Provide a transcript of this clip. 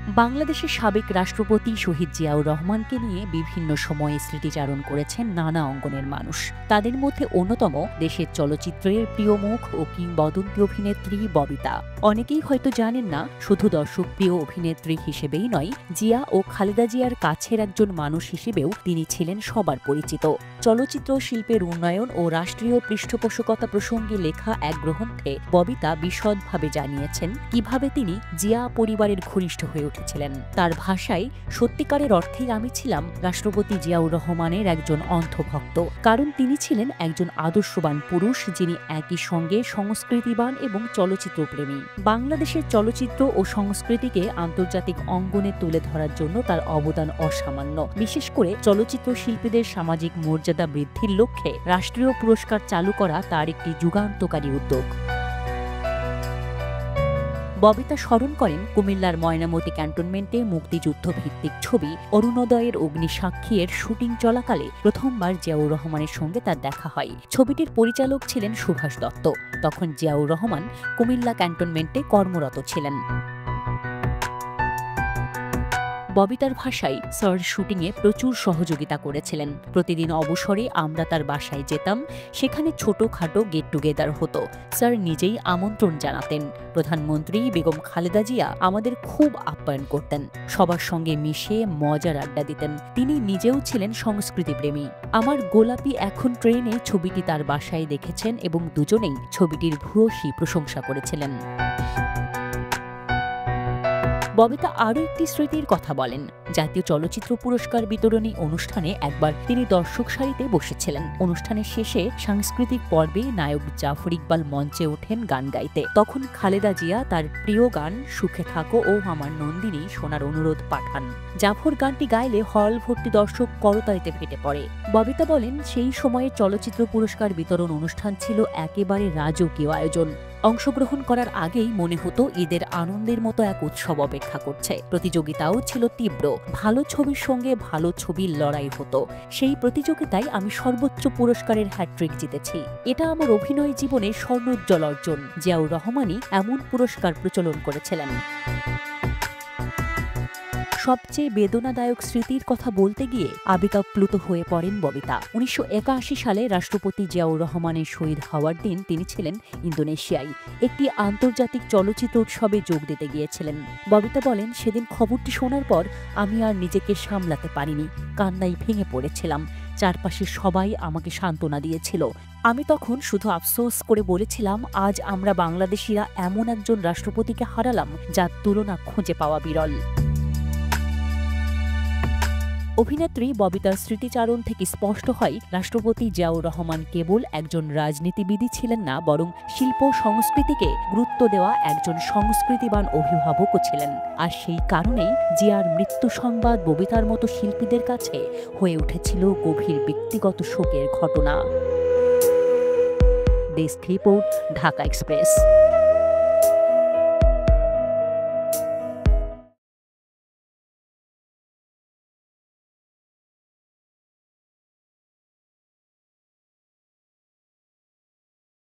বাংলাদেশের সাবেক রাষ্ট্রপতি শহীদ জিয়াউর রহমানকে নিয়ে বিভিন্ন সময়ে স্মৃতিচারণ করেছেন নানা অঙ্গনের মানুষ। তাদের মধ্যে অন্যতম দেশের চলচ্চিত্রের প্রিয় মুখ ও কিংবদন্তি অভিনেত্রী ববিতা। অনেকেই হয়তো জানেন না, শুধু দর্শকপ্রিয় অভিনেত্রী হিসেবেই নয়, জিয়া ও খালেদা জিয়ার কাছের একজন মানুষ হিসেবেও তিনি ছিলেন সবার পরিচিত। চলচ্চিত্র শিল্পের উন্নয়ন ও রাষ্ট্রীয় পৃষ্ঠপোষকতা প্রসঙ্গে লেখা এক গ্রন্থে ববিতা বিশদভাবে জানিয়েছেন কিভাবে তিনি জিয়া পরিবারের ঘনিষ্ঠ হয়ে উঠেছিলেন। তার ভাষায়, সত্যিকারের অর্থেই আমি ছিলাম রাষ্ট্রপতি জিয়াউর রহমানের একজন অন্ধভক্ত, কারণ তিনি ছিলেন একজন আদর্শবান পুরুষ যিনি একই সঙ্গে সংস্কৃতিবান এবং চলচ্চিত্রপ্রেমী। বাংলাদেশের চলচ্চিত্র ও সংস্কৃতিকে আন্তর্জাতিক অঙ্গনে তুলে ধরার জন্য তার অবদান অসামান্য। বিশেষ করে চলচ্চিত্র শিল্পীদের সামাজিক মর্যাদা বৃদ্ধির লক্ষ্যে রাষ্ট্রীয় পুরস্কার চালু করা তার একটি যুগান্তকারী উদ্যোগ। ববিতা স্মরণ করেন কুমিল্লার ময়নামতি ক্যান্টনমেন্টে মুক্তিযুদ্ধ ভিত্তিক ছবি অরুণোদয়ের অগ্নিসাক্ষী এর শুটিং চলাকালে প্রথমবার জিয়াউর রহমানের সঙ্গে তার দেখা হয়। ছবিটির পরিচালক ছিলেন সুভাষ দত্ত। তখন জিয়াউর রহমান কুমিল্লা ক্যান্টনমেন্টে কর্মরত ছিলেন। ববিতার ভাষায়, স্যার শুটিংয়ে প্রচুর সহযোগিতা করেছিলেন। প্রতিদিন অবসরে আমরা তার বাসায় যেতাম, সেখানে ছোটখাটো গেট টুগেদার হতো। স্যার নিজেই আমন্ত্রণ জানাতেন। প্রধানমন্ত্রী বেগম খালেদা জিয়া আমাদের খুব আপ্যায়ন করতেন, সবার সঙ্গে মিশে মজার আড্ডা দিতেন। তিনি নিজেও ছিলেন সংস্কৃতিপ্রেমী। আমার গোলাপি এখন ট্রেনে ছবিটি তার বাসায় দেখেছেন এবং দুজনেই ছবিটির ভূয়সী প্রশংসা করেছিলেন। ববিতা আরও একটি স্মৃতির কথা বলেন। জাতীয় চলচ্চিত্র পুরস্কার বিতরণী অনুষ্ঠানে একবার তিনি দর্শক সারিতে বসেছিলেন। অনুষ্ঠানের শেষে সাংস্কৃতিক পর্বে নায়ক জাফর ইকবাল মঞ্চে ওঠেন গান গাইতে। তখন খালেদা জিয়া তার প্রিয় গান সুখে থাকো ও আমার নন্দিনী শোনার অনুরোধ পাঠান। জাফর গানটি গাইলে হল ভর্তি দর্শক করতালিতে ফেটে পড়ে। ববিতা বলেন, সেই সময়ে চলচ্চিত্র পুরস্কার বিতরণ অনুষ্ঠান ছিল একেবারে রাজকীয় আয়োজন। অংশগ্রহণ করার আগেই মনে হতো ঈদের আনন্দের মতো এক উৎসব অপেক্ষা করছে। প্রতিযোগিতাও ছিল তীব্র। ভালো ছবির সঙ্গে ভালো ছবির লড়াই হতো। সেই প্রতিযোগিতায় আমি সর্বোচ্চ পুরস্কারের হ্যাট্রিক জিতেছি। এটা আমার অভিনয় জীবনের স্বর্ণোজ্জ্বল অর্জন। জিয়াউর রহমানই এমন পুরস্কার প্রচলন করেছিলেন। সবচেয়ে বেদনাদায়ক স্মৃতির কথা বলতে গিয়ে আবেগাপ্লুত হয়ে পড়েন ববিতা। 1981 সালে রাষ্ট্রপতি জিয়াউর রহমানের শহীদ হওয়ার দিন তিনি ছিলেন ইন্দোনেশিয়ায় একটি আন্তর্জাতিক চলচ্চিত্র উৎসবে যোগ দিতে গিয়েছিলেন। ববিতা বলেন, সেদিন খবরটি শোনার পর আমি আর নিজেকে সামলাতে পারিনি, কান্নায় ভেঙে পড়েছিলাম। চারপাশে সবাই আমাকে সান্ত্বনা দিয়েছিল। আমি তখন শুধু আফসোস করে বলেছিলাম, আজ আমরা বাংলাদেশিরা এমন একজন রাষ্ট্রপতিকে হারালাম যার তুলনা খুঁজে পাওয়া বিরল। অভিনেত্রী ববিতার স্মৃতিচারণ থেকে স্পষ্ট হয়, রাষ্ট্রপতি জিয়াউর রহমান কেবল একজন রাজনীতিবিদই ছিলেন না, বরং শিল্প সংস্কৃতিকে গুরুত্ব দেওয়া একজন সংস্কৃতিবান অভিভাবকও ছিলেন। আর সেই কারণেই জিয়ার মৃত্যু সংবাদ ববিতার মতো শিল্পীদের কাছে হয়ে উঠেছিল গভীর ব্যক্তিগত শোকের ঘটনা। Desk report, Dhaka express.